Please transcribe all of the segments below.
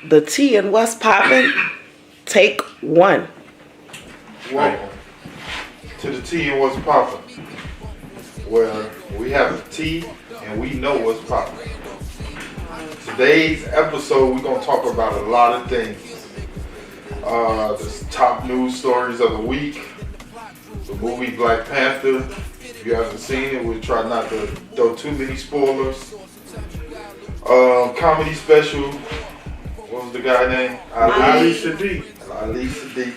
The tea and what's poppin', take one. Welcome to the tea and what's poppin', where we have the tea and we know what's poppin'. Today's episode, we're gonna talk about a lot of things. The top news stories of the week, the movie Black Panther. If you haven't seen it, we'll try not to throw too many spoilers. Comedy special. What was the guy name? Ali Sadiq. Ali Sadiq.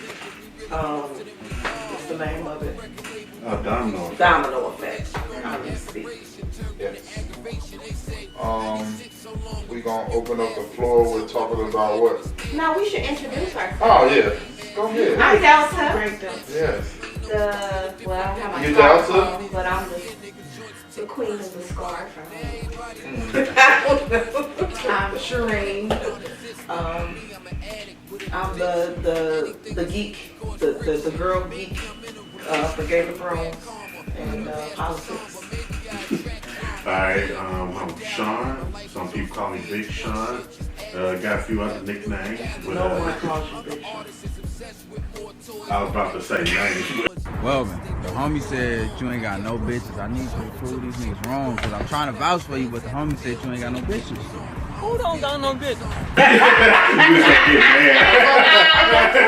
What's the name of it? Domino. Domino Effect. Obviously. Yes. We gonna open up the floor. We're talking about what? No, we should introduce ourselves. Oh yeah. Go ahead. I'm Delta. Great Delta. Yes. I have my You scarf Delta? on, but I'm the queen of the scarf. I'm Shireen. I'm the geek, the girl geek for Game of Thrones and politics. Alright, I'm Sean. Some people call me Big Sean. Got a few other nicknames. But, No one calls you Big Sean. I was about to say names. Well, man, the homie said you ain't got no bitches. I need you to prove these niggas wrong because I'm trying to vouch for you, but the homie said you ain't got no bitches. Who don't got no bitch? You just gonna get mad.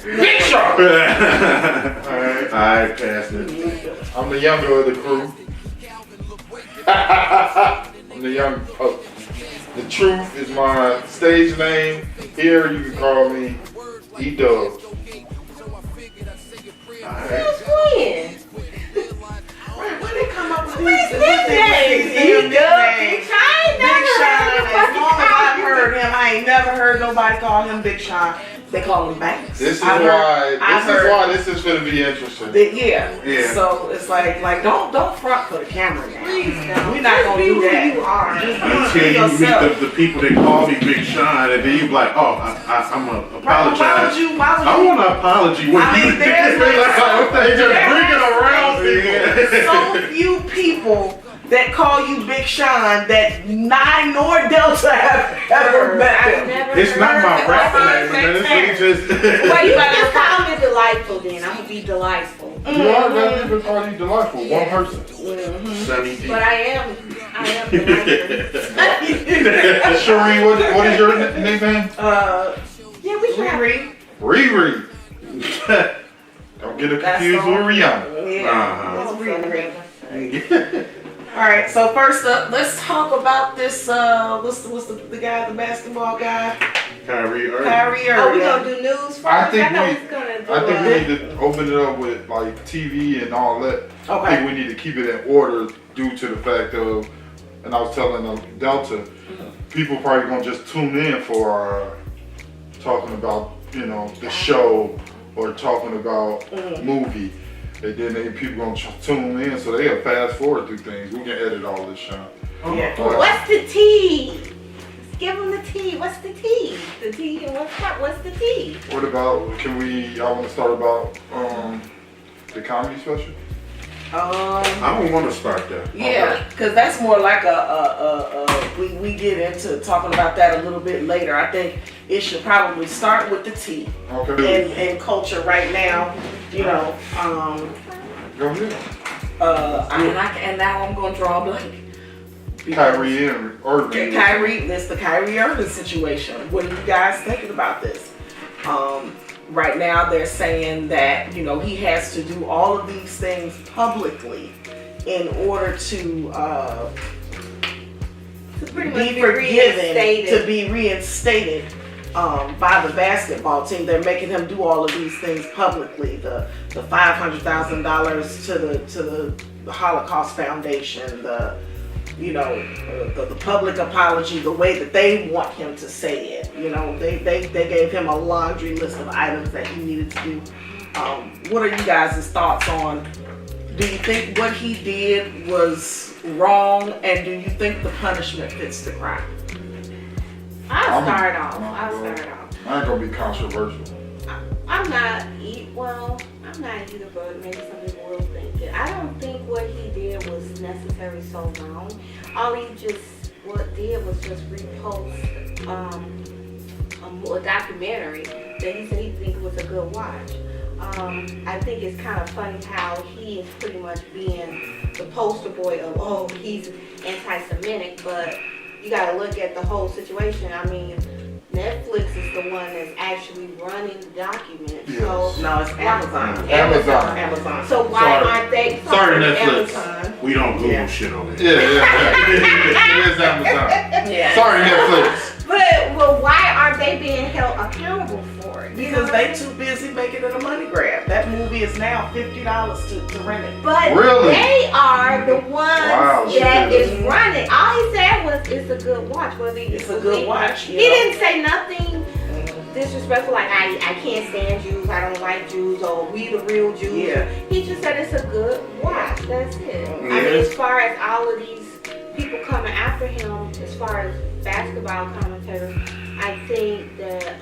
Big Shark. Alright, pass it. I'm the younger of the crew. I'm the young. The Truth is my stage name. Here you can call me E-Dub. Since when? Where they come up with These these nicknames. nicknames? I ain't Big never Sean. heard As the long fucking as I've call heard him, I ain't never heard nobody call him Big Sean. They call him Banks. This is I've heard- I've heard- why this is gonna be interesting. Yeah. Yeah. So it's like don't front for the camera now. Please don't. We're not Just gonna be do who that. you are. Until you yourself. meet the people that call me Big Sean, and then you be like, oh, I'm gonna apologize. Why would you? I want to apology when I mean, you there's They just there bring it has around to be people. so few people that call you Big Sean that Nine nor Delta have ever met I've them. never It's not heard my the rap word name, man. This sex. nigga just. Well, you better just call me delightful then. I'm gonna be delightful. You are gonna even call you delightful. One person. Sunny D. But I am delightful. Shireen, what is your nickname? Yeah, we should have. Riri. Riri. Don't get it That's confused all. with Rihanna. Yeah. It's Riri. All right. So first up, let's talk about this. What's the guy, the basketball guy, Kyrie Irving. Kyrie Oh, we Irving. gonna do news first? I think thought we- was gonna do I think we need to open it up with like TV and all that. I Okay. think we need to keep it in order due to the fact of, and I was telling Delta, people probably gonna just tune in for talking about the show or talking about movie, and then people gonna tune in, so they'll fast forward through things. We can edit all this shit. Yeah. What's the tea? Give them the tea. What's the tea? The tea and what's the tea? What about? Y'all want to start about the comedy special? I don't want to start that. Yeah, because that's more like we get into talking about that a little bit later. I think it should probably start with the tea Okay. and culture right now. Go ahead. And now I'm going to draw a blank. Kyrie Irving. That's the Kyrie Irving situation. What are you guys thinking about this? Right now they're saying that, he has to do all of these things publicly in order to Pretty much be forgiven, reinstated. to be reinstated by the basketball team. They're making him do all of these things publicly. The $500,000 to the Holocaust Foundation, the public apology, the way that they want him to say it. They gave him a laundry list of items that he needed to do. What are you guys' thoughts on? Do you think what he did was wrong, and do you think the punishment fits the crime? I'll start off. I ain't gonna be controversial. I'm not either, but maybe some people will think it. I don't think what he did was necessarily so wrong. All he just what did was just repost a documentary that he said he think it was a good watch. I think it's kind of funny how he is pretty much being the poster boy of, oh, he's anti-Semitic, but you gotta look at the whole situation. I mean, Netflix is the one that's actually running the document. Yes. So No, it's Amazon. Amazon. Amazon. so why Sorry. aren't they Sorry, covering Netflix. Amazon? We don't Google Yeah. shit on it. Yeah. It is Amazon. Yeah. Sorry, Netflix. But why aren't they being held accountable for it? You know Because what I'm they saying? too busy making it a money grab. That movie is now $50 to rent it. But Really? they are the ones Wow, she that did is running. All he said was it's a good watch. Whether It's a good watch. He didn't say nothing disrespectful like I can't stand Jews, I don't like Jews, or we the real Jews. Yeah. He just said it's a good watch. That's it. I mean, Yeah. as far as all of these people coming after him, as far as basketball commentators, I think that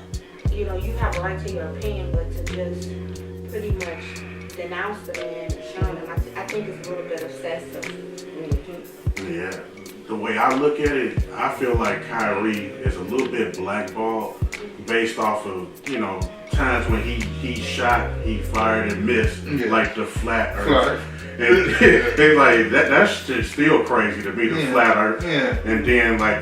you have a right to your opinion, but to just pretty much denounce the man and shun him, I think it's a little bit excessive. Yeah. The way I look at it, I feel like Kyrie is a little bit blackballed based off of, times when he shot, he fired and missed, Yeah. like the flat Flat. earth. And they like that's just still crazy to me, the Yeah. flat earth. Yeah. And then like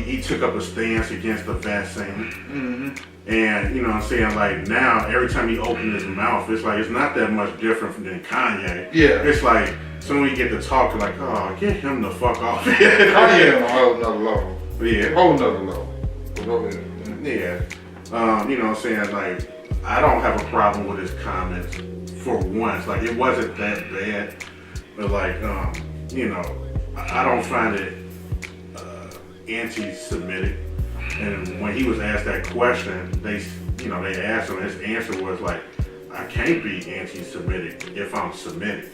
he took up a stance against the vaccine. Mm-hmm. And you know what I'm saying, like now every time he opens his mouth, it's like it's not that much different than Kanye. Yeah. It's like soon we get to talk, like, oh, get him the fuck off. Kanye on a whole nother level. Yeah. Whole nother level. But go ahead. Yeah. You know what I'm saying? Like, I don't have a problem with his comments for once. Like, it wasn't that bad. But, like, I don't find it anti-Semitic. And when he was asked that question, they asked him, his answer was like, I can't be anti-Semitic if I'm Semitic.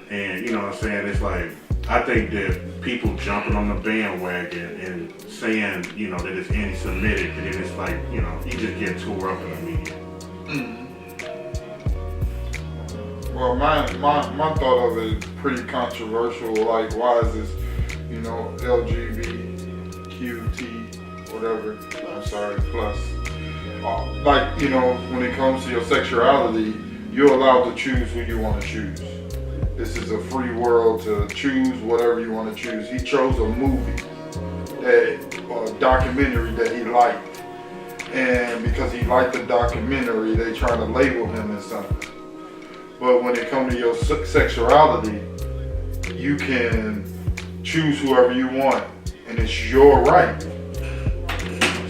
And, you know what I'm saying? It's like, I think that people jumping on the bandwagon and saying, that it's anti-Semitic, and then it's like, you just get tore up in the media. Well, my thought of it is pretty controversial. Like, why is this, LGBTQT, whatever, I'm sorry, plus. When it comes to your sexuality, you're allowed to choose who you want to choose. This is a free world to choose whatever you want to choose. He chose a movie, a documentary that he liked. And because he liked the documentary, they trying to label him as something. But when it comes to your sexuality, you can choose whoever you want, and it's your right.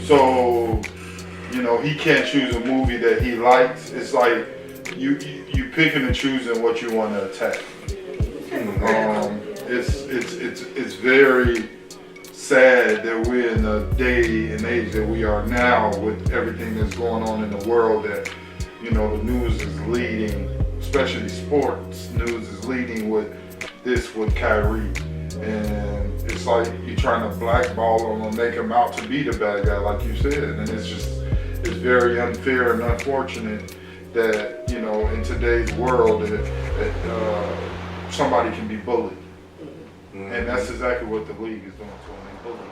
So, he can't choose a movie that he likes. It's like you picking and choosing what you want to attack. It's very sad that we're in the day and age that we are now with everything that's going on in the world, that the news is leading, especially sports news is leading with Kyrie. And it's like you're trying to blackball him and make him out to be the bad guy, like you said. And it's very unfair and unfortunate that, in today's world that somebody can be bullied. And that's exactly what the league is doing to him. They bully him.